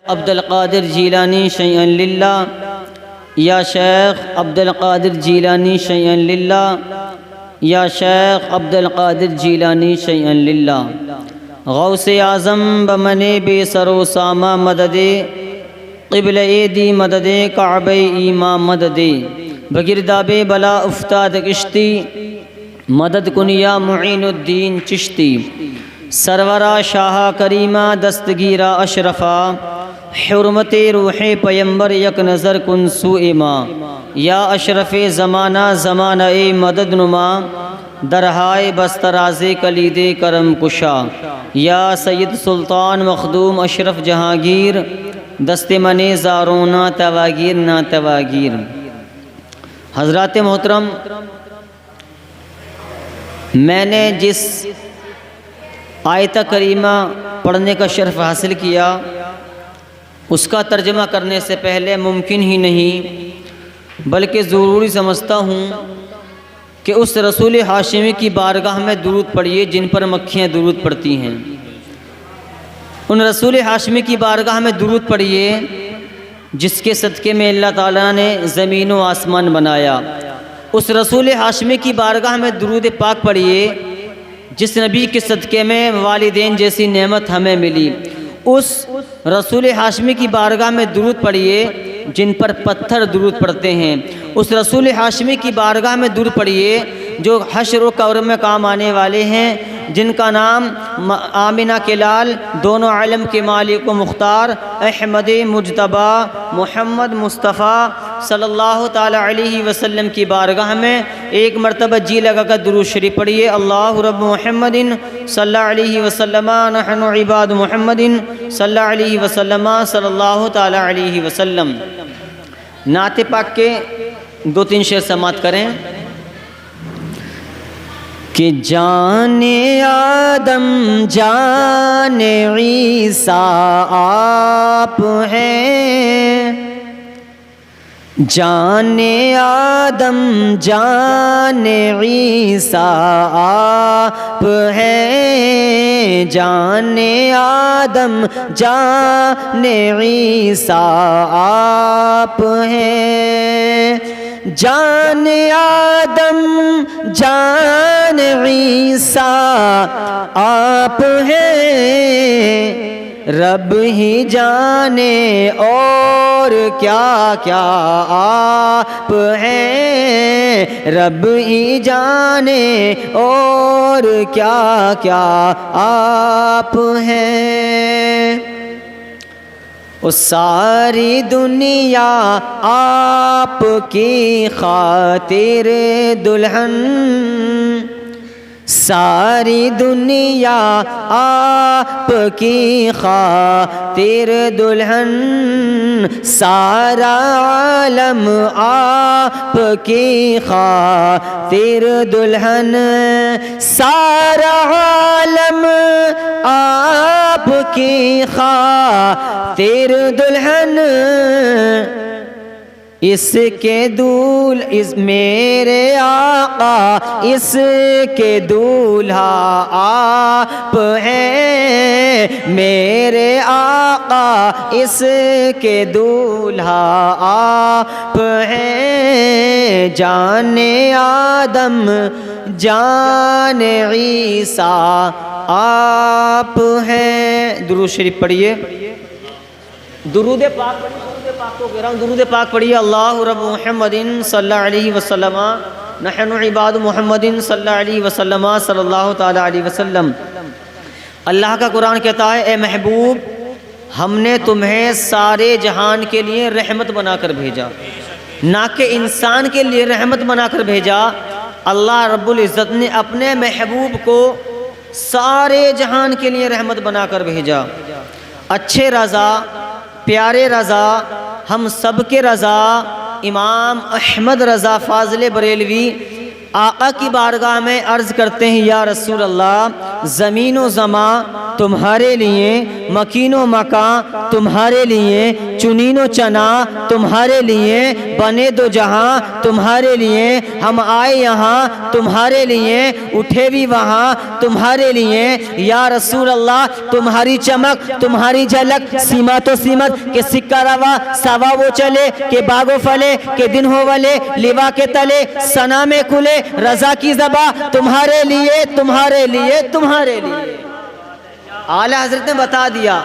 عبد القادر جیلانی شیئا للہ، یا شیخ عبد القادر جیلانی شیئا للہ، یا شیخ عبد القادر جیلانی شیئا للہ۔ غوث اعظم بمن بے سر و سامہ مدد، قبل ایدی مدد کعبہ ایماں مدد، بگرداب بلا افتاد کشتی، مدد کن یا معین الدین چشتی۔ سرورہ شاہ کریمہ دستگیرہ اشرفا، حرمت روح پیمبر یک نظر کن سوء ما۔ یا اشرف زمانہ زمانہ مدد نما، درہائے بستراز کلید کرم کشا۔ یا سید سلطان مخدوم اشرف جہانگیر، دست من زاروں نا تواگیر نا تواگیر۔ حضرات محترم، میں نے جس آیت کریمہ پڑھنے کا شرف حاصل کیا، اس کا ترجمہ کرنے سے پہلے ممکن ہی نہیں بلکہ ضروری سمجھتا ہوں کہ اس رسول ہاشمی کی بارگاہ میں درود پڑھیے جن پر مکھیاں درود پڑھتی ہیں۔ ان رسول ہاشمی کی بارگاہ میں درود پڑھیے جس کے صدقے میں اللہ تعالیٰ نے زمین و آسمان بنایا۔ اس رسول ہاشمی کی بارگاہ میں درود پاک پڑھیے جس نبی کے صدقے میں والدین جیسی نعمت ہمیں ملی۔ اس رسول ہاشمی کی بارگاہ میں درود پڑھیے جن پر پتھر درود پڑھتے ہیں۔ اس رسول ہاشمی کی بارگاہ میں درود پڑھیے جو حشر و قبر میں کام آنے والے ہیں، جن کا نام آمنہ کے لال، دونوں عالم کے مالک و مختار، احمد مجتبی محمد مصطفیٰ صلی اللہ تعالی علیہ وسلم کی بارگاہ میں ایک مرتبہ جی لگا کر درود شریف پڑھیے۔ اللہ رب محمد صلی اللہ علیہ وسلم، نحن عباد محمد صلی اللہ علیہ وسلم صلی اللہ تعالی علیہ وسلم۔ نعت پاک کے 2-3 شعر سماعت کریں کہ جان آدم جان عیسیٰ آپ ہیں، جان آدم جان عیسیٰ آپ ہیں، جان آدم جان عیسیٰ آپ ہیں، جان آدم جان عیسیٰ آپ ہیں، رب ہی جانے اور کیا کیا آپ ہیں، رب ہی جانے اور کیا کیا آپ ہیں۔ وہ ساری دنیا آپ کی خاطر دلہن، ساری دنیا آپ کی خاطر دلہن، سارا عالم آپ کی خاطر دلہن، سارا عالم آپ کی خاطر دلہن، اس کے دول اس میرے آقا اس کے دولہا آپ ہیں، میرے آقا اس کے دولہا آپ ہیں، جان آدم جان عیسیٰ آپ ہیں۔ درود شریف پڑھیے، درود پاک پڑھیے، درود پاک کو کہہ رہا ہوں، درود پاک پڑھیے۔ اللہ رب محمد صلی اللہ علیہ وسلم، نحن عباد محمد صلی اللہ علیہ وسلم صلی اللہ تعالی علیہ وسلم۔ اللہ کا قرآن کہتا ہے، اے محبوب ہم نے تمہیں سارے جہان کے لیے رحمت بنا کر بھیجا، نہ کہ انسان کے لیے رحمت بنا کر بھیجا۔ اللہ رب العزت نے اپنے محبوب کو سارے جہان کے لیے رحمت بنا کر بھیجا۔ اچھے رضا، پیارے رضا، ہم سب کے رضا امام احمد رضا فاضل بریلوی آقا کی بارگاہ میں عرض کرتے ہیں، یا رسول اللہ زمین و زمان تمہارے لیے، مکین و مکان تمہارے لیے، چنین و چنا تمہارے لیے، بنے دو جہاں تمہارے لیے، ہم آئے یہاں تمہارے لیے، اٹھے بھی وہاں تمہارے لیے، یا رسول اللہ تمہاری چمک تمہاری جھلک، سیما تو سیمت کہ سکہ روا سوا وہ چلے، کہ باغ و پھلے کہ دن ہو ولے، لیوا کے تلے سنا میں کھلے، رضا کی زباں تمہارے لیے تمہارے لیے تمہارے لیے۔ اعلیٰ حضرت نے بتا دیا،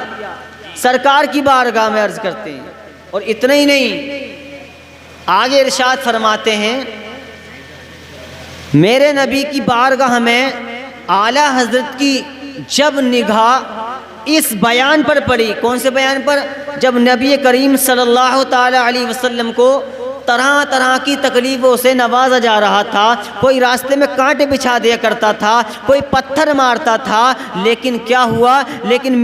سرکار کی بارگاہ میں عرض کرتے ہیں۔ اور اتنا ہی نہیں، آگے ارشاد فرماتے ہیں، میرے نبی کی بارگاہ میں اعلیٰ حضرت کی جب نگاہ اس بیان پر پڑی، کون سے بیان پر؟ جب نبی کریم صلی اللہ تعالی علیہ وسلم کو طرح طرح کی تکلیفوں سے نوازا جا رہا تھا، کوئی راستے میں کانٹے بچھا دیا کرتا تھا، کوئی پتھر مارتا تھا، لیکن کیا ہوا؟ لیکن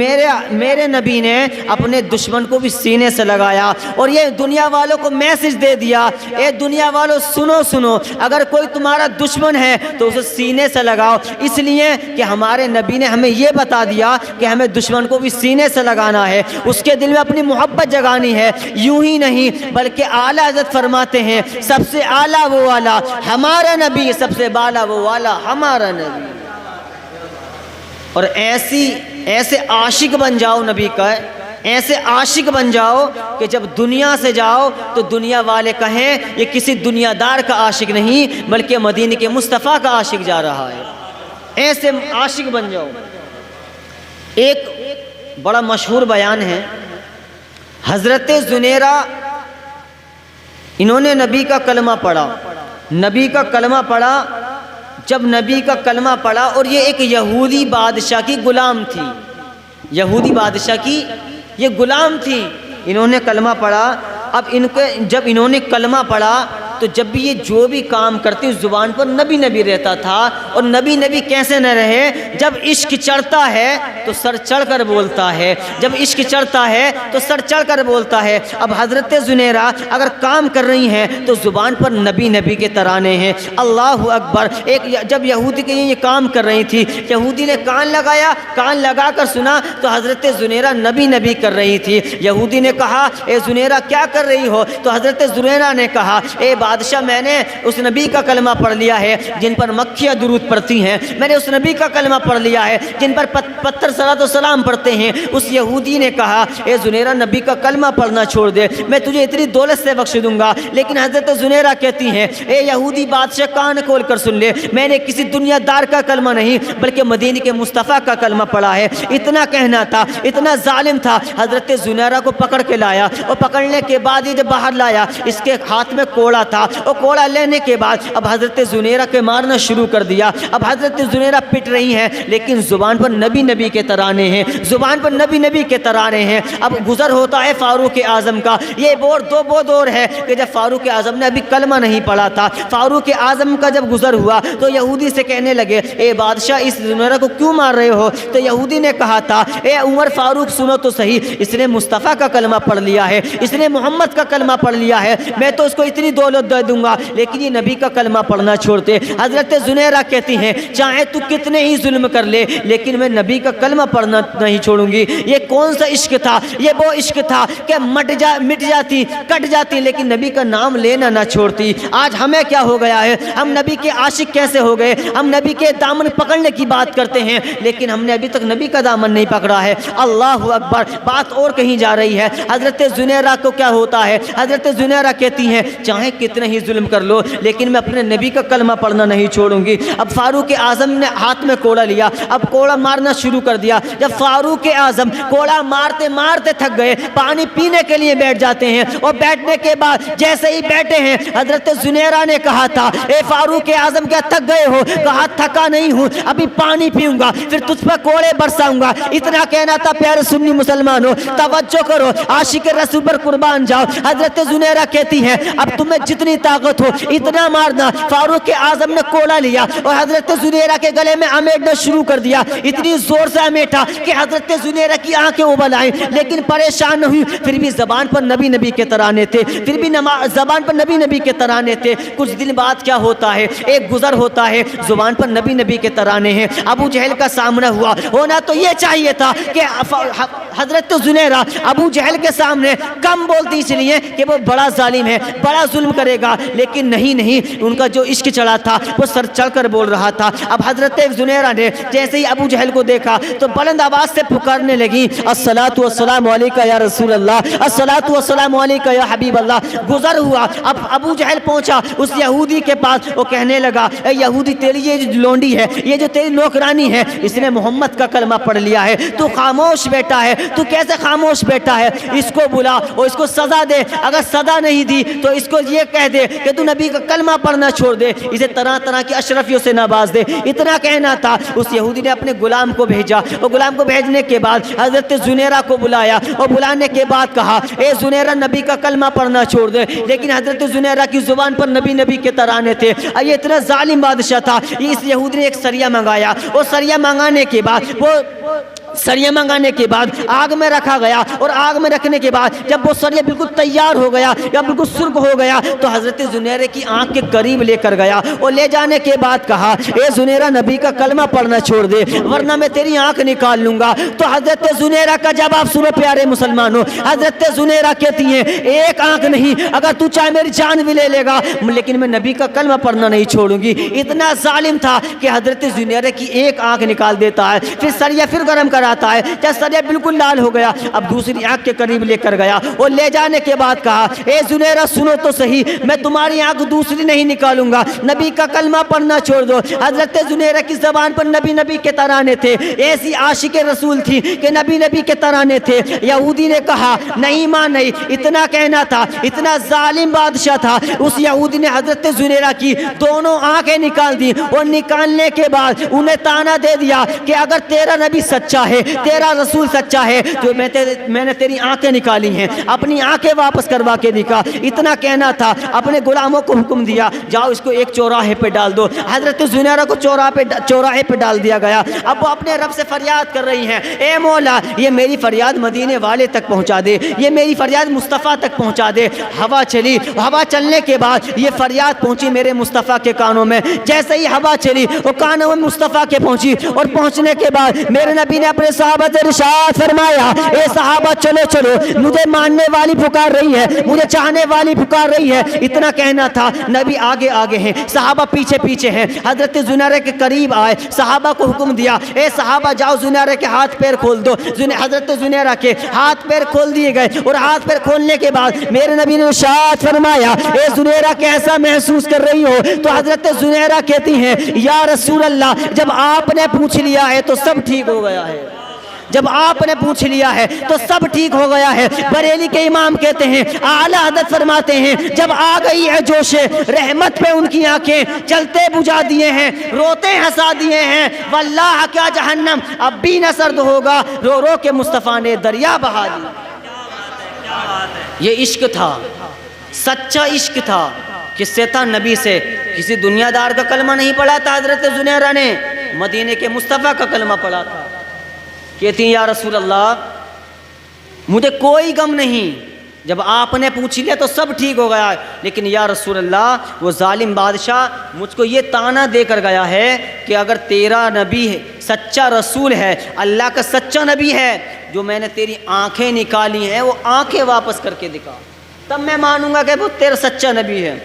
میرے نبی نے اپنے دشمن کو بھی سینے سے لگایا اور یہ دنیا والوں کو میسج دے دیا، اے دنیا والوں سنو سنو، اگر کوئی تمہارا دشمن ہے تو اسے سینے سے لگاؤ، اس لیے کہ ہمارے نبی نے ہمیں یہ بتا دیا کہ ہمیں دشمن کو بھی سینے سے لگانا ہے، اس کے دل میں اپنی محبت جگانی ہے۔ یوں ہی نہیں بلکہ اعلیٰ حضرت فرماتے ہیں، سب سے اعلیٰ وہ والا ہمارا نبی، سب سے بالا وہ والا ہمارا نبی۔ اور ایسے عاشق بن جاؤ نبی کا، ایسے عاشق بن جاؤ کہ جب دنیا سے جاؤ تو دنیا والے کہیں یہ کسی دنیا دار کا عاشق نہیں بلکہ مدینے کے مصطفیٰ کا عاشق جا رہا ہے، ایسے عاشق بن جاؤ۔ ایک بڑا مشہور بیان ہے، حضرت زنیرہ انہوں نے نبی کا کلمہ پڑھا، نبی کا کلمہ پڑھا، جب نبی کا کلمہ پڑھا، اور یہ ایک یہودی بادشاہ کی غلام تھی، یہودی بادشاہ کی یہ غلام تھی، انہوں نے کلمہ پڑھا۔ اب جب انہوں نے کلمہ پڑھا تو جب بھی یہ جو بھی کام کرتی اس زبان پر نبی نبی رہتا تھا، اور نبی نبی کیسے نہ رہے؟ جب عشق چڑھتا ہے تو سر چڑھ کر بولتا ہے، جب عشق چڑھتا ہے تو سر چڑھ کر بولتا ہے۔ اب حضرت زنیرہ اگر کام کر رہی ہیں تو زبان پر نبی نبی کے ترانے ہیں، اللہ اکبر۔ جب یہودی کے یہ کام کر رہی تھی، یہودی نے کان لگایا، کان لگا کر سنا تو حضرت زنیرہ نبی نبی کر رہی تھی۔ یہودی نے کہا اے زنیرہ کیا کر رہی ہو؟ تو حضرت زنیرہ نے کہا اے بادشاہ میں نے اس نبی کا کلمہ پڑھ لیا ہے جن پر مکھیاں درود پڑھتی ہیں، میں نے اس نبی کا کلمہ پڑھ لیا ہے جن پر پتھر صلاۃ و سلام پڑھتے ہیں۔ اس یہودی نے کہا اے زنیرہ نبی کا کلمہ پڑھنا چھوڑ دے، میں تجھے اتنی دولت سے بخش دوں گا۔ لیکن حضرت زنیرہ کہتی ہیں اے یہودی بادشاہ کان کھول کر سن لے، میں نے کسی دنیا دار کا کلمہ نہیں بلکہ مدینے کے مصطفیٰ کا کلمہ پڑھا ہے۔ اتنا کہنا تھا، اتنا ظالم تھا، حضرت زنیرہ کو پکڑ کے لایا، اور پکڑنے کے بعد یہ جب باہر لایا اس کے ہاتھ میں کوڑا تھا، اور کوڑا لینے کے بعد اب حضرت زنیرہ کے مارنا شروع کر دیا۔ اب حضرت زنیرہ پٹ رہی ہیں لیکن زبان پر نبی نبی کے ترانے ہیں، زبان پر نبی نبی کے ترانے ہیں۔ اب گزر ہوتا ہے فاروق اعظم کا، یہ وہ دور ہے کہ جب فاروق اعظم نے ابھی کلمہ نہیں پڑھا تھا۔ فاروق اعظم کا جب گزر ہوا تو یہودی سے کہنے لگے اے بادشاہ اس زنیرہ کو کیوں مار رہے ہو؟ تو یہودی نے کہا تھا اے عمر فاروق سنو تو صحیح، اس نے مصطفیٰ کا کلمہ پڑھ لیا ہے، اس نے محمد کا کلمہ پڑھ لیا ہے، میں تو اس کو اتنی دولت دے دوں گا لیکن یہ نبی کا کلمہ پڑھنا چھوڑتے۔ حضرت زنیرہ کہتی ہیں چاہے تو کتنے ہی ظلم کر لے لیکن میں نبی کا کلمہ پڑھنا نہیں چھوڑوں گی۔ یہ کون سا عشق تھا؟ یہ وہ عشق تھا کہ مٹ جاتی کٹ جاتی لیکن نبی کا نام لینا نہ چھوڑتی۔ آج ہمیں کیا ہو گیا ہے؟ ہم نبی کے عاشق کیسے ہو گئے؟ ہم نبی کے دامن پکڑنے کی بات کرتے ہیں لیکن ہم نے ابھی تک نبی کا دامن نہیں پکڑا ہے۔ اللہ اکبر، بات اور کہیں جا رہی ہے۔ حضرت زنیرہ کو کیا ہوتا ہے؟ حضرت زنیرہ کہتی ہیں چاہے کتنے ہی ظلم کر لو لیکن میں اپنے نبی کا کلمہ پڑھنا نہیں چھوڑوں گی۔ اب فاروق اعظم نے ہاتھ میں کوڑا لیا، اب کوڑا مارنا شروع کر دیا۔ جب فاروق اعظم کوڑا مارتے مارتے تھک گئے، پانی پینے کے لیے بیٹھ جاتے ہیں، اور بیٹھنے کے بعد جیسے ہی بیٹھے ہیں حضرت زنیرہ نے کہا تھا اے فاروق اعظم کیا تھک گئے ہو؟ کہا تھکا نہیں ہوں، ابھی پانی پیوں گا پھر تجھ پر کوڑے برساؤں گا۔ اتنا کہنا تھا پیارے سنی مسلمانوں، توجہ کرو، عاشق رسول پر قربان جاؤ۔ حضرت زنیرہ کہتی ہیں اب تمہیں جتنے اپنی طاقت ہو اتنا مارنا۔ فاروق اعظم نے کوڑا لیا اور حضرت زنیرہ کے گلے میں امیٹنا شروع کر دیا، اتنی زور سے امیٹا کہ حضرت زنیرہ کی آنکھیں ابل آئیں، لیکن پریشان نہ ہوئی، پھر بھی زبان پر نبی نبی کے ترانے تھے، پھر بھی زبان پر نبی نبی کے ترانے تھے۔ کچھ دن بعد کیا ہوتا ہے، ایک گزر ہوتا ہے، زبان پر نبی نبی کے ترانے ہیں۔ ابو جہل کا سامنا ہوا، ہونا تو یہ چاہیے تھا کہ حضرت زنیرہ ابو جہل کے سامنے کم بولتی اس لیے کہ وہ بڑا ظالم ہے، بڑا ظلم کرے گا، لیکن نہیں، ان کا جو عشق چڑھا تھا وہ سر چڑھ کر بول رہا تھا۔ اب حضرت زنیرہ نے جیسے ہی ابو جہل کو دیکھا تو بلند آواز سے پکارنے لگی، الصلاۃ والسلام علیکہ یا رسول اللہ، الصلاۃ والسلام علیکہ یا حبیب اللہ۔ گزر ہوا، اب ابو جہل پہنچا اس یہودی کے پاس، وہ کہنے لگا، اے یہودی تیری یہ جو لونڈی ہے، یہ جو تیری نوکرانی ہے، اس نے محمد کا کلمہ پڑھ لیا ہے، تو خاموش بیٹا ہے، تو کیسے خاموش بیٹا ہے؟ اس کو بلا اور اس کو سزا دے، اگر سزا نہیں دی تو اس کو یہ کہہ دے کہ تو نبی کا کلمہ پڑھنا چھوڑ دے، اسے طرح طرح کی اشرفیوں سے نواز دے۔ اتنا کہنا تھا، اس یہودی نے اپنے غلام کو بھیجا، اور غلام کو بھیجنے کے بعد حضرت زنیرہ کو بلایا، اور بلانے کے بعد کہا، اے زنیرہ نبی کا کلمہ پڑھنا چھوڑ دے، لیکن حضرت زنیرہ کی زبان پر نبی نبی کے ترانے تھے۔ یہ اتنا ظالم بادشاہ تھا، اس یہودی نے ایک سریہ منگایا، اور سریہ منگانے کے بعد آگ میں رکھا گیا، اور آگ میں رکھنے کے بعد جب وہ سریہ بالکل تیار ہو گیا یا بالکل سرخ ہو گیا تو حضرت زنیرہ کی آنکھ کے قریب لے کر گیا، اور لے جانے کے بعد کہا، اے زنیرہ نبی کا کلمہ پڑھنا چھوڑ دے ورنہ میں تیری آنکھ نکال لوں گا۔ تو حضرت زنیرہ کا جواب سنو پیارے مسلمانوں، حضرت زنیرہ کہتی ہیں، ایک آنکھ نہیں، اگر تو چاہے میری جان بھی لے لے گا لیکن میں نبی کا کلمہ پڑھنا نہیں چھوڑوں گی۔ اتنا ظالم تھا کہ حضرت زنیرہ کی ایک آنکھ نکال دیتا ہے، پھر سریہ پھر گرم کراتا ہے، جب سریہ بالکل لال ہو گیا اب دوسری آنکھ کے قریب لے کر گیا، اور لے جانے کے بعد کہا، اے زنیرہ سنو تو صحیح، میں تمہاری آنکھ دوسری نہیں نکالوں گا، نبی کا کلمہ پڑھنا چھوڑ دو۔ حضرت زنیرہ کی زبان پر نبی نبی کے ترانے تھے، ایسی عاشق رسول تھی کہ نبی نبی کے ترانے تھے۔ یہودی نے کہا، نہیں ماں نہیں، اتنا کہنا تھا، اتنا ظالم بادشاہ تھا، اس یہودی نے حضرت زنیرہ کی دونوں آنکھیں نکال دی، اور نکالنے کے بعد انہیں تانا دے دیا کہ اگر تیرا نبی سچا ہے، تیرا رسول سچا ہے تو میں نے تیری آنکھیں نکالی ہیں، اپنی آنکھیں واپس کروا کے دکھا۔ اتنا کہنا تھا، اپنے غلاموں کو حکم دیا، جاؤ اس کو ایک چوراہے پہ ڈال دو۔ حضرت زنیرہ کو چوراہے پہ ڈال دیا گیا۔ اب وہ اپنے رب سے فریاد کر رہی ہیں، اے مولا یہ میری فریاد مدینے والے تک پہنچا دے، یہ میری فریاد مصطفیٰ تک پہنچا دے۔ ہوا چلی، ہوا چلنے کے بعد یہ فریاد پہنچی میرے مصطفیٰ کے کانوں میں، جیسے ہی ہوا چلی وہ کانوں میں مصطفیٰ کے پہنچی، اور پہنچنے کے بعد میرے نبی نے اپنے صحابہ سے ارشاد فرمایا، اے صحابہ چلو چلو، مجھے ماننے والی پکار رہی ہے، مجھے چاہنے والی پکار رہی ہے۔ اتنا کہنا تھا، نبی آگے آگے ہیں، صحابہ پیچھے پیچھے ہیں۔ حضرت زنیرہ کے قریب آئے، صحابہ کو حکم دیا، اے صحابہ جاؤ زنیرہ کے ہاتھ پیر کھول دو۔ حضرت زنیرہ کے ہاتھ پیر کھول دیے گئے، اور ہاتھ پیر کھولنے کے بعد میرے نبی نے ارشاد فرمایا، اے زنیرہ کیسا محسوس کر رہی ہو؟ تو حضرت زنیرہ کہتی ہیں، یا رسول اللہ جب آپ نے پوچھ لیا ہے تو سب ٹھیک ہو گیا ہے، جب آپ نے پوچھ لیا ہے تو سب ٹھیک ہو گیا ہے۔ بریلی کے امام کہتے ہیں، اعلیٰ حضرت فرماتے ہیں، جب آ گئی ہے جوش رحمت پہ ان کی آنکھیں، چلتے بجھا دیے ہیں، روتے ہنسا دیے ہیں، واللہ کیا جہنم اب بھی نہ سرد ہوگا، رو رو کے مصطفیٰ نے دریا بہا دی۔ یہ عشق تھا، سچا عشق تھا، کس سے تھا؟ نبی سے۔ کسی دنیا دار کا کلمہ نہیں پڑھا تھا حضرت زنیرہ نے، مدینے کے مصطفیٰ کا کلمہ پڑھا تھا۔ کہتی ہیں، یا رسول اللہ مجھے کوئی غم نہیں، جب آپ نے پوچھ لیا تو سب ٹھیک ہو گیا، لیکن یا رسول اللہ وہ ظالم بادشاہ مجھ کو یہ تانا دے کر گیا ہے کہ اگر تیرا نبی ہے، سچا رسول ہے، اللہ کا سچا نبی ہے، جو میں نے تیری آنکھیں نکالی ہیں وہ آنکھیں واپس کر کے دکھا، تب میں مانوں گا کہ وہ تیرا سچا نبی ہے۔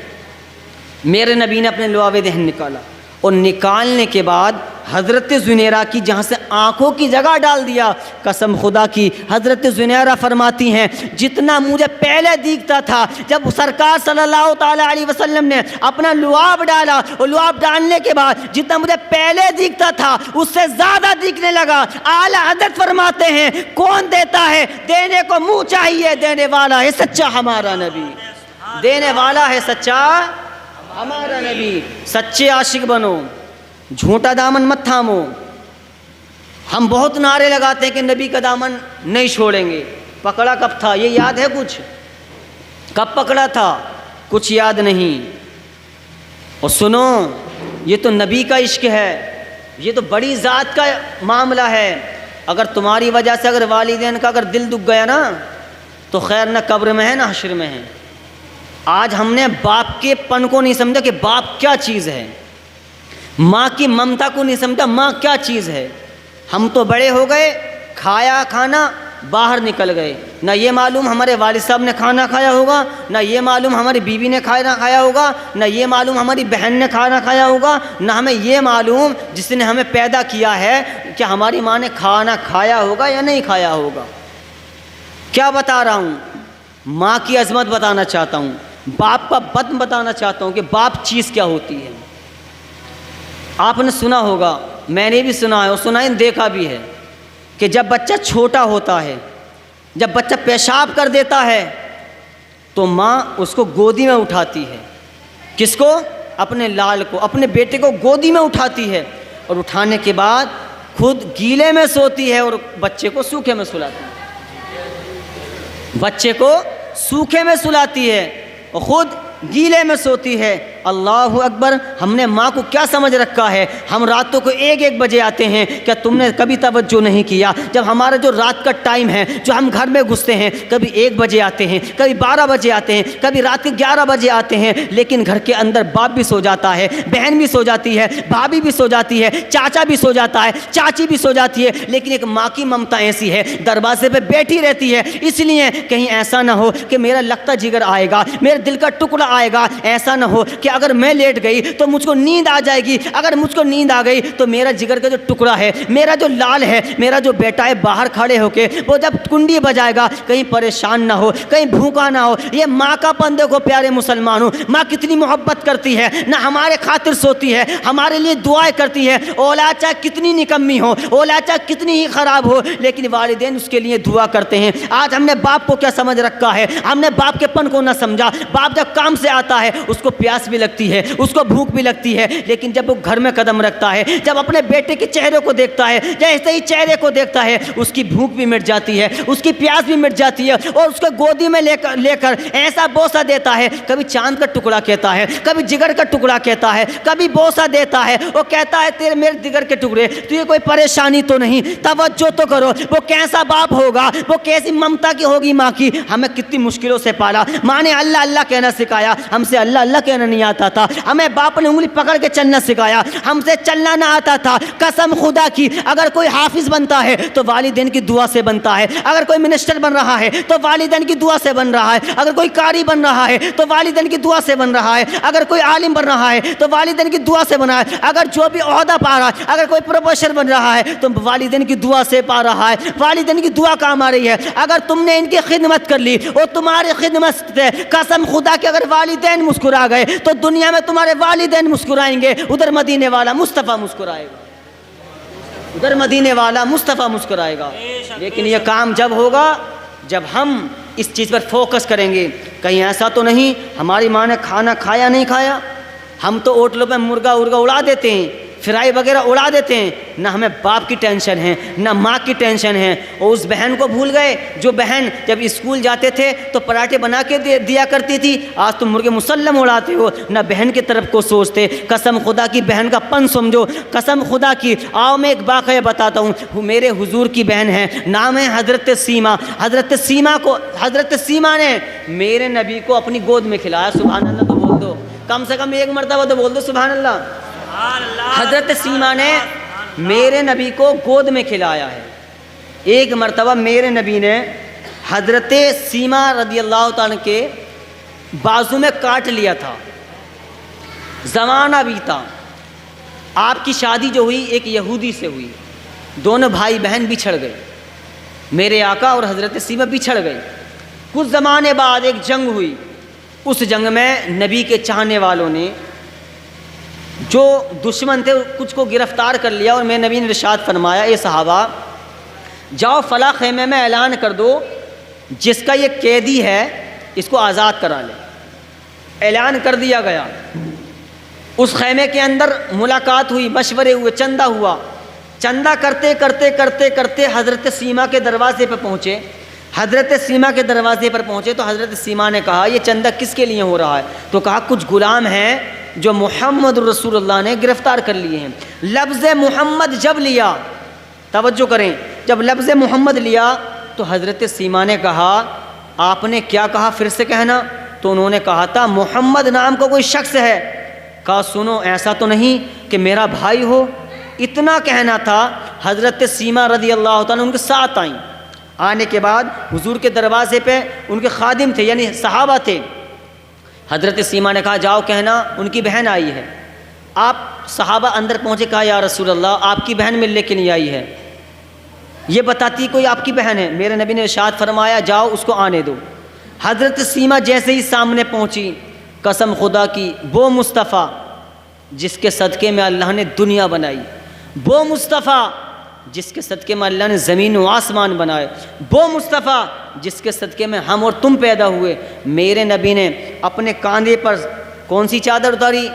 میرے نبی نے اپنے لعاب دہن نکالا، اور نکالنے کے بعد حضرت زنیرہ کی جہاں سے آنکھوں کی جگہ ڈال دیا، قسم خدا کی حضرت زنیرہ فرماتی ہیں، جتنا مجھے پہلے دیکھتا تھا جب سرکار صلی اللہ تعالی علیہ وسلم نے اپنا لعاب ڈالا، اور لعاب ڈالنے کے بعد جتنا مجھے پہلے دیکھتا تھا اس سے زیادہ دکھنے لگا۔ اعلیٰ حضرت فرماتے ہیں، کون دیتا ہے؟ دینے کو منہ چاہیے، دینے والا ہے سچا ہمارا نبی، دینے والا ہے سچا ہمارا نبی۔ سچے عاشق بنو، جھوٹا دامن مت تھامو۔ ہم بہت نعرے لگاتے ہیں کہ نبی کا دامن نہیں چھوڑیں گے، پکڑا کب تھا یہ یاد ہے کچھ؟ کب پکڑا تھا؟ کچھ یاد نہیں۔ اور سنو، یہ تو نبی کا عشق ہے، یہ تو بڑی ذات کا معاملہ ہے۔ اگر تمہاری وجہ سے اگر والدین کا اگر دل دکھ گیا نا تو خیر نہ قبر میں ہے نہ حشر میں ہے۔ آج ہم نے باپ کے پن کو نہیں سمجھا کہ باپ کیا چیز ہے، ماں کی ممتا کو نہیں سمجھا ماں کیا چیز ہے۔ ہم تو بڑے ہو گئے، کھایا کھانا باہر نکل گئے، نہ یہ معلوم ہمارے والد صاحب نے کھانا کھایا ہوگا، نہ یہ معلوم ہماری بیوی نے کھانا کھایا ہوگا، نہ یہ معلوم ہماری بہن نے کھانا کھایا ہوگا، نہ ہمیں یہ معلوم جس نے ہمیں پیدا کیا ہے کہ ہماری ماں نے کھانا کھایا ہوگا یا نہیں کھایا ہوگا۔ کیا بتا رہا ہوں؟ ماں کی عظمت بتانا چاہتا ہوں، باپ کا بدن بتانا چاہتا ہوں کہ باپ چیز کیا ہوتی ہے۔ آپ نے سنا ہوگا، میں نے بھی سنا ہے اور سنا ہے دیکھا بھی ہے کہ جب بچہ چھوٹا ہوتا ہے، جب بچہ پیشاب کر دیتا ہے تو ماں اس کو گودی میں اٹھاتی ہے۔ کس کو؟ اپنے لال کو، اپنے بیٹے کو گودی میں اٹھاتی ہے، اور اٹھانے کے بعد خود گیلے میں سوتی ہے اور بچے کو سوکھے میں سلاتی ہے۔ بچے کو سوکھے میں سلاتی ہے اور خود گیلے میں سوتی ہے۔ اللہ اکبر! ہم نے ماں کو کیا سمجھ رکھا ہے؟ ہم راتوں کو 1-1 بجے آتے ہیں، کیا تم نے کبھی توجہ نہیں کیا؟ جب ہمارا جو رات کا ٹائم ہے، جو ہم گھر میں گھستے ہیں، کبھی 1 بجے آتے ہیں، کبھی 12 بجے آتے ہیں، کبھی رات کے 11 بجے آتے ہیں، لیکن گھر کے اندر باپ بھی سو جاتا ہے، بہن بھی سو جاتی ہے، بھابھی بھی سو جاتی ہے، چاچا بھی سو جاتا ہے، چاچی بھی سو جاتی ہے، لیکن ایک ماں کی ممتا ایسی ہے، دروازے پہ بیٹھی رہتی ہے، اس لیے کہیں ایسا نہ ہو کہ میرا لگتا جگر آئے گا، میرے دل کا ٹکڑا آئے گا، ایسا نہ ہو کہ اگر میں لیٹ گئی تو مجھ کو نیند آ جائے گی، اگر مجھ کو نیند آ گئی تو میرا جگر کا جو ٹکڑا ہے، میرا جو لال ہے، میرا جو بیٹا ہے، باہر کھڑے ہو کے وہ جب کنڈی بجائے گا کہیں پریشان نہ ہو، کہیں بھوکا نہ ہو۔ یہ ماں کا پن دیکھو پیارے مسلمانوں، ماں کتنی محبت کرتی ہے، نہ ہمارے خاطر سوتی ہے، ہمارے لیے دعائیں کرتی ہے۔ اولاد چاہے کتنی نکمی ہو، اولاد چاہے کتنی ہی خراب ہو، لیکن والدین اس کے لیے دعا کرتے ہیں۔ آج ہم نے باپ کو کیا سمجھ رکھا ہے؟ ہم نے باپ کے پن کو نہ سمجھا۔ باپ جب کام سے آتا ہے اس کو پیاس بھی لگتی ہے، اس کو بھوک بھی لگتی ہے، لیکن جب وہ گھر میں قدم رکھتا ہے، جب اپنے بیٹے کے چہرے کو دیکھتا ہے، جیسے ہی چہرے کو دیکھتا ہے اس کی بھوک بھی مٹ جاتی ہے، اس کی پیاس بھی مٹ جاتی ہے، اور اس کو گودی میں لے کر ایسا بوسہ دیتا ہے، کبھی چاند کا ٹکڑا کہتا ہے، کبھی جگر کا ٹکڑا کہتا ہے، کبھی بوسہ دیتا ہے، وہ کہتا ہے تیرے میرے جگر کے ٹکڑے، تجھے کوئی پریشانی تو نہیں؟ توجہ تو کرو، وہ کیسا باپ ہوگا، وہ کیسی ممتا کی ہوگی ماں کی۔ ہمیں کتنی مشکلوں سے پالا، ماں نے اللہ اللہ کہنا سکھایا، ہم سے اللہ اللہ کہنا نہیں آتا تھا، ہمیں باپ نے انگلی پکڑ کے چلنا سکھایا، ہم سے چلنا نہ آتا تھا۔ قسم خدا کی، اگر کوئی حافظ بنتا ہے تو والدین کی دعا سے بنتا ہے، اگر کوئی منسٹر بن رہا ہے تو والدین کی دعا سے بن رہا ہے، اگر کوئی قاری بن رہا ہے تو والدین کی دعا سے بن رہا ہے، اگر کوئی عالم بن رہا ہے تو والدین کی دعا سے بنا ہے، اگر جو بھی عہدہ پا رہا ہے، اگر کوئی پروفیسر بن رہا ہے تو والدین کی دعا سے پا رہا ہے، والدین کی دعا کام آ رہی ہے۔ اگر تم نے ان کی خدمت کر لی اور تمہاری خدمت سے قسم خدا کہ اگر والدین مسکرا گئے تو دنیا میں تمہارے والدین مسکرائیں گے، ادھر مدینے والا مصطفیٰ مسکرائے گا، ادھر مدینے والا مصطفیٰ مسکرائے گا۔ لیکن یہ کام جب ہوگا جب ہم اس چیز پر فوکس کریں گے۔ کہیں ایسا تو نہیں ہماری ماں نے کھانا کھایا نہیں کھایا، ہم تو ہوٹلوں میں مرغا اڑا دیتے ہیں، فرائی وغیرہ اڑا دیتے ہیں، نہ ہمیں باپ کی ٹینشن ہے نہ ماں کی ٹینشن ہے۔ اور اس بہن کو بھول گئے جو بہن جب اسکول جاتے تھے تو پراٹھے بنا کے دیا کرتی تھی، آج تم مرغے مسلم اڑاتے ہو، نہ بہن کی طرف کو سوچتے۔ قسم خدا کی بہن کا پن سمجھو، قسم خدا کی۔ آؤ میں ایک واقعہ بتاتا ہوں، میرے حضور کی بہن ہے، نام ہے حضرت سیما۔ حضرت سیما نے میرے نبی کو اپنی گود میں کھلایا۔ سبحان اللہ تو بول دو، کم سے کم ایک مرتبہ تو بول دو سبحان اللہ۔ حضرت سیما نے میرے نبی کو گود میں کھلایا ہے۔ ایک مرتبہ میرے نبی نے حضرت سیما رضی اللہ تعالیٰ کے بازو میں کاٹ لیا تھا، زمانہ بیتا۔ آپ کی شادی جو ہوئی ایک یہودی سے ہوئی، دونوں بھائی بہن بچھڑ گئے، میرے آقا اور حضرت سیما بچھڑ گئے۔ کچھ زمانے بعد ایک جنگ ہوئی، اس جنگ میں نبی کے چاہنے والوں نے جو دشمن تھے کچھ کو گرفتار کر لیا، اور میرے نبی نے ارشاد فرمایا اے صحابہ جاؤ فلاں خیمے میں اعلان کر دو جس کا یہ قیدی ہے اس کو آزاد کرا لے۔ اعلان کر دیا گیا، اس خیمے کے اندر ملاقات ہوئی، مشورے ہوئے، چندہ ہوا، چندہ کرتے کرتے کرتے کرتے حضرت سیما کے دروازے پہ پہنچے۔ حضرت سیما کے دروازے پر پہنچے تو حضرت سیما نے کہا یہ چندہ کس کے لیے ہو رہا ہے؟ تو کہا کچھ غلام ہیں جو محمد رسول اللہ نے گرفتار کر لیے ہیں۔ لفظ محمد جب لیا، توجہ کریں، جب لفظ محمد لیا تو حضرت سیما نے کہا آپ نے کیا کہا، پھر سے کہنا؟ تو انہوں نے کہا تھا محمد نام کا کوئی شخص ہے۔ کہا سنو ایسا تو نہیں کہ میرا بھائی ہو؟ اتنا کہنا تھا، حضرت سیما رضی اللہ تعالیٰ ان کے ساتھ آئیں۔ آنے کے بعد حضور کے دروازے پہ ان کے خادم تھے، یعنی صحابہ تھے۔ حضرت سیما نے کہا جاؤ کہنا ان کی بہن آئی ہے۔ آپ صحابہ اندر پہنچے، کہا یا رسول اللہ آپ کی بہن ملنے کے لیے آئی ہے، یہ بتاتی کوئی آپ کی بہن ہے؟ میرے نبی نے ارشاد فرمایا جاؤ اس کو آنے دو۔ حضرت سیما جیسے ہی سامنے پہنچی، قسم خدا کی وہ مصطفیٰ جس کے صدقے میں اللہ نے دنیا بنائی، وہ مصطفیٰ جس کے صدقے میں اللہ نے زمین و آسمان بنائے، وہ مصطفیٰ جس کے صدقے میں ہم اور تم پیدا ہوئے، میرے نبی نے اپنے کاندھے پر کون سی چادر اتاری؟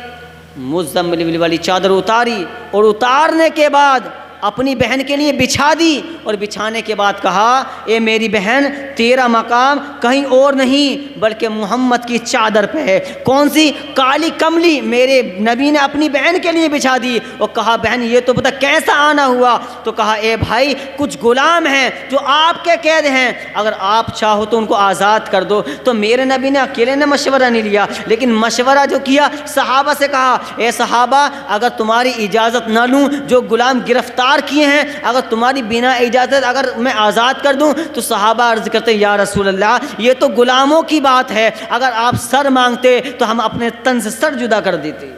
مزمل والی چادر اتاری، اور اتارنے کے بعد اپنی بہن کے لیے بچھا دی، اور بچھانے کے بعد کہا اے میری بہن تیرا مقام کہیں اور نہیں بلکہ محمد کی چادر پہ ہے۔ کون سی؟ کالی کملی میرے نبی نے اپنی بہن کے لیے بچھا دی، اور کہا بہن یہ تو پتہ کیسا آنا ہوا؟ تو کہا اے بھائی کچھ غلام ہیں جو آپ کے قید ہیں، اگر آپ چاہو تو ان کو آزاد کر دو۔ تو میرے نبی نے اکیلے نے مشورہ نہیں لیا، لیکن مشورہ جو کیا صحابہ سے کہا اے صحابہ اگر تمہاری اجازت نہ لوں جو غلام گرفتار کیے ہیں، اگر تمہاری بنا اجازت اگر میں آزاد کر دوں تو صحابہ عرض کرتے یا رسول اللہ یہ تو غلاموں کی بات ہے، اگر آپ سر مانگتے تو ہم اپنے تن سے سر جدا کر دیتے،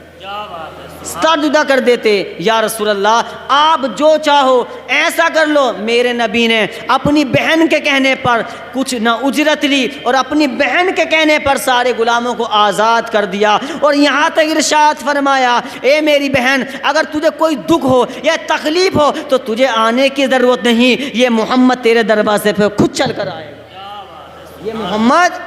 سر جدا کر دیتے۔ یا رسول اللہ آپ جو چاہو ایسا کر لو۔ میرے نبی نے اپنی بہن کے کہنے پر کچھ نہ اجرت لی اور اپنی بہن کے کہنے پر سارے غلاموں کو آزاد کر دیا، اور یہاں تک ارشاد فرمایا اے میری بہن اگر تجھے کوئی دکھ ہو یا تکلیف ہو تو تجھے آنے کی ضرورت نہیں، یہ محمد تیرے دروازے پہ خود چل کر آئے گا، یہ محمد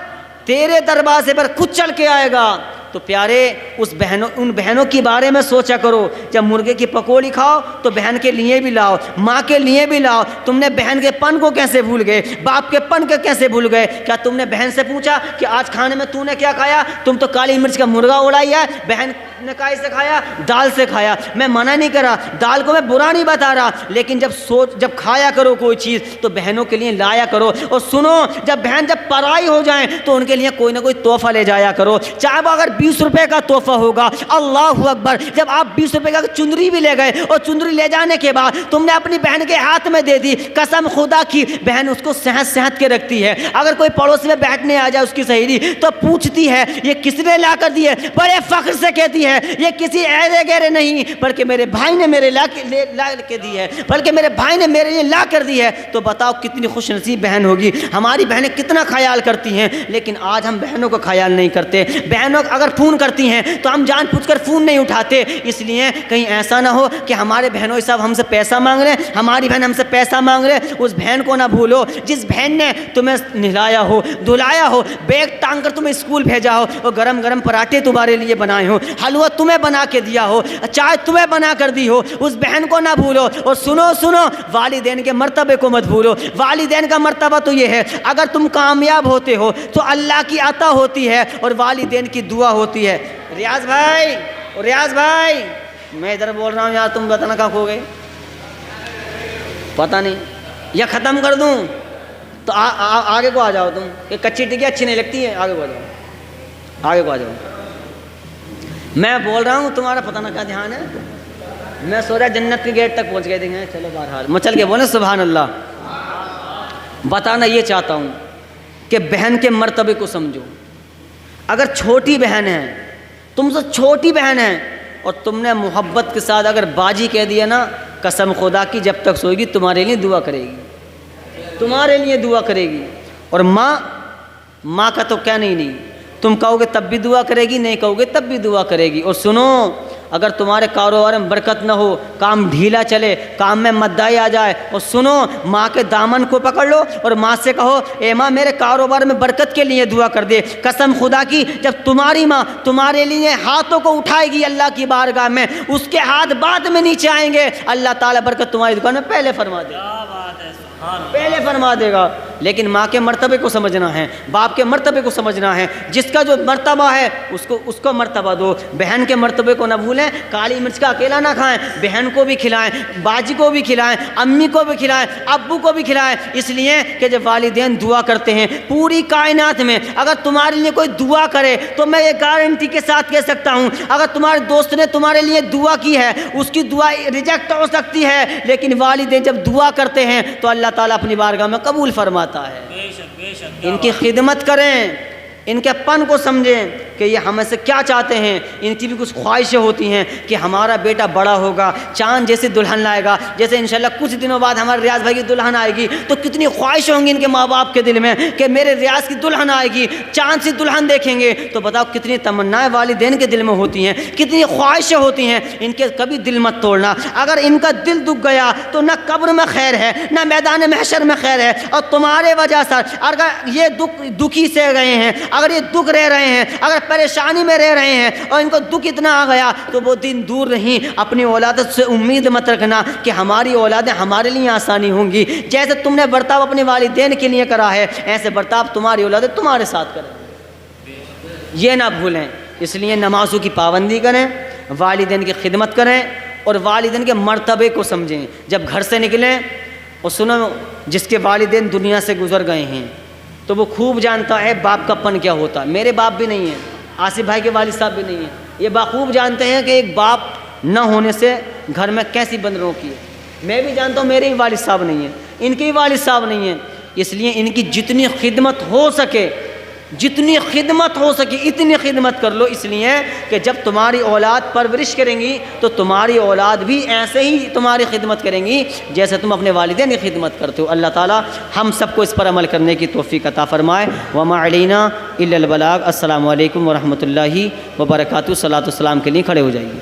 تیرے دروازے پر خود چل کے آئے گا۔ تو پیارے ان بہنوں کے بارے میں سوچا کرو، جب مرغے کی پکوڑی کھاؤ تو بہن کے لیے بھی لاؤ، ماں کے لیے بھی لاؤ۔ تم نے بہن کے پن کو کیسے بھول گئے؟ باپ کے پن کو کیسے بھول گئے؟ کیا تم نے بہن سے پوچھا کہ آج کھانے میں تو نے کیا کھایا؟ تم تو کالی مرچ کا مرغا اڑائی ہے، بہن نے کہا سے کھایا؟ دال سے کھایا۔ میں منع نہیں کر رہا، دال کو میں برا نہیں بتا رہا، لیکن جب کھایا کرو کوئی چیز تو بہنوں کے لیے لایا کرو۔ اور سنو جب پرائی ہو جائیں تو ان کے لیے کوئی نہ کوئی تحفہ لے جایا کرو، چاہے وہ اگر 20 روپے کا تحفہ ہوگا۔ اللہ اکبر، جب آپ 20 روپے کا چندری بھی لے گئے اور چندری لے جانے کے بعد تم نے اپنی بہن کے ہاتھ میں دے دی، قسم خدا کی بہن اس کو سہت کے رکھتی ہے۔ اگر کوئی پڑوس میں بیٹھنے آ جائے اس کی سہیلی تو پوچھتی ہے یہ کس نے لا کر دی ہے، بڑے فخر سے کہتی ہے یہ کسی ایرے گیرے نہیں بلکہ میرے بھائی نے میرے لا کے دی ہے، بلکہ میرے بھائی نے میرے لیے لا کر دی ہے۔ تو بتاؤ کتنی خوش نصیب بہن ہوگی۔ ہماری بہنیں کتنا خیال کرتی ہیں، لیکن آج ہم بہنوں کو خیال نہیں کرتے۔ بہنوں اگر فون کرتی ہیں تو ہم جان پوچھ کر فون نہیں اٹھاتے، اس لیے کہیں ایسا نہ ہو کہ ہمارے بہنوں صاحب ہم سے پیسہ مانگ رہے ہیں، ہماری بہن ہم سے پیسہ مانگ رہے ہیں۔ اس بہن کو نہ بھولو جس بہن نے تمہیں نہلایا ہو، دھلایا ہو، بیگ ٹانگ کر تمہیں اسکول بھیجا ہو، اور گرم گرم پراٹھے تمہارے لیے بنائے ہو، حلوہ تمہیں بنا کے دیا ہو، چائے تمہیں بنا کر دی ہو، اس بہن کو نہ بھولو۔ اور سنو والدین کے مرتبے کو مت بھولو۔ والدین کا مرتبہ تو یہ ہے اگر تم کامیاب ہوتے ہو تو اللہ کی عطا ہوتی ہے اور والدین کی دعا ہوتی ہے۔ ریاض بھائی میں ادھر بول رہا ہوں یار، تم بتانا کہاں کھو گئے پتہ نہیں، یا ختم کر دوں تو آگے کو آ جاؤ تم، کہ کچی ٹکی اچھی نہیں لگتی ہے، آگے کو آ جاؤ۔ میں بول رہا ہوں تمہارا پتہ نہ کیا دھیان ہے، میں سو رہا جنت کے گیٹ تک پہنچ گئے تھے۔ چلو بہرحال مچل کے بولے سبحان اللہ۔ بتانا یہ چاہتا ہوں کہ بہن کے مرتبے کو سمجھو۔ اگر چھوٹی بہن ہے، تم سے چھوٹی بہن ہے، اور تم نے محبت کے ساتھ اگر باجی کہہ دیا نا، قسم خدا کی جب تک سوئے گی تمہارے لیے دعا کرے گی، تمہارے لیے دعا کرے گی۔ اور ماں کا تو کہنا ہی نہیں، تم کہو گے تب بھی دعا کرے گی، نہیں کہو گے تب بھی دعا کرے گی۔ اور سنو اگر تمہارے کاروبار میں برکت نہ ہو، کام ڈھیلا چلے، کام میں مدائی آ جائے، اور سنو ماں کے دامن کو پکڑ لو اور ماں سے کہو اے ماں میرے کاروبار میں برکت کے لیے دعا کر دے۔ قسم خدا کی جب تمہاری ماں تمہارے لیے ہاتھوں کو اٹھائے گی اللہ کی بارگاہ میں، اس کے ہاتھ بعد میں نیچے آئیں گے، اللہ تعالیٰ برکت تمہاری دکان میں پہلے فرما دے۔ پہلے فرما دے گا. لیکن ماں کے مرتبے کو سمجھنا ہے, باپ کے مرتبے کو سمجھنا ہے. جس کا جو مرتبہ ہے اس کو مرتبہ دو. بہن کے مرتبے کو نہ بھولیں. کالی مرچ کا اکیلا نہ کھائیں, بہن کو بھی کھلائیں, باجی کو بھی کھلائیں, امی کو بھی کھلائیں, ابو کو بھی کھلائیں. اس لیے کہ جب والدین دعا کرتے ہیں پوری کائنات میں, اگر تمہارے لیے کوئی دعا کرے تو میں یہ گارنٹی کے ساتھ کہہ سکتا ہوں, اگر تمہارے دوست نے تمہارے لیے دعا کی ہے اس کی دعا ریجیکٹ ہو سکتی ہے, لیکن والدین جب دعا کرتے ہیں تو اللہ تعالیٰ اپنی بارگاہ میں قبول فرماتا ہے. ان کی خدمت کریں, ان کے پن کو سمجھیں کہ یہ ہمیں سے کیا چاہتے ہیں. ان کی بھی کچھ خواہشیں ہوتی ہیں کہ ہمارا بیٹا بڑا ہوگا, چاند جیسے دلہن لائے گا. جیسے انشاءاللہ کچھ دنوں بعد ہمارے ریاض بھائی کی دلہن آئے گی تو کتنی خواہشیں ہوں گی ان کے ماں باپ کے دل میں کہ میرے ریاض کی دلہن آئے گی, چاند سی دلہن دیکھیں گے. تو بتاؤ کتنی تمنائیں والدین کے دل میں ہوتی ہیں, کتنی خواہشیں ہوتی ہیں. ان کے کبھی دل مت توڑنا. اگر ان کا دل دکھ گیا تو نہ قبر میں خیر ہے نہ میدان محشر میں خیر ہے. اور تمہارے وجہ سے اگر یہ دکھی سے گئے ہیں, اگر یہ دکھ رہ رہے ہیں, اگر پریشانی میں رہ رہے ہیں اور ان کو دکھ اتنا آ گیا تو وہ دن دور نہیں. اپنی اولاد سے امید مت رکھنا کہ ہماری اولادیں ہمارے لیے آسانی ہوں گی. جیسے تم نے برتاؤ اپنے والدین کے لیے کرا ہے ایسے برتاؤ تمہاری اولادیں تمہارے ساتھ کریں, یہ نہ بھولیں. اس لیے نمازوں کی پابندی کریں, والدین کی خدمت کریں اور والدین کے مرتبے کو سمجھیں. جب گھر سے نکلیں اور سنو, جس کے والدین دنیا سے گزر گئے ہیں تو وہ خوب جانتا ہے باپ کا پن کیا ہوتا ہے. میرے باپ بھی نہیں ہیں, آصف بھائی کے والد صاحب بھی نہیں ہیں. یہ بخوب جانتے ہیں کہ ایک باپ نہ ہونے سے گھر میں کیسی بندروں کی ہے. میں بھی جانتا ہوں میرے بھی والد صاحب نہیں ہیں, ان کے بھی والد صاحب نہیں ہیں. اس لیے ان کی جتنی خدمت ہو سکے اتنی خدمت کر لو. اس لیے کہ جب تمہاری اولاد پرورش کریں گی تو تمہاری اولاد بھی ایسے ہی تمہاری خدمت کریں گی جیسے تم اپنے والدین کی خدمت کرتے ہو. اللہ تعالی ہم سب کو اس پر عمل کرنے کی توفیق عطا فرمائے. وما علینا الا البلاغ. السلام علیکم ورحمۃ اللہ وبرکاتہ. صلاۃ والسلام کے لیے کھڑے ہو جائیے.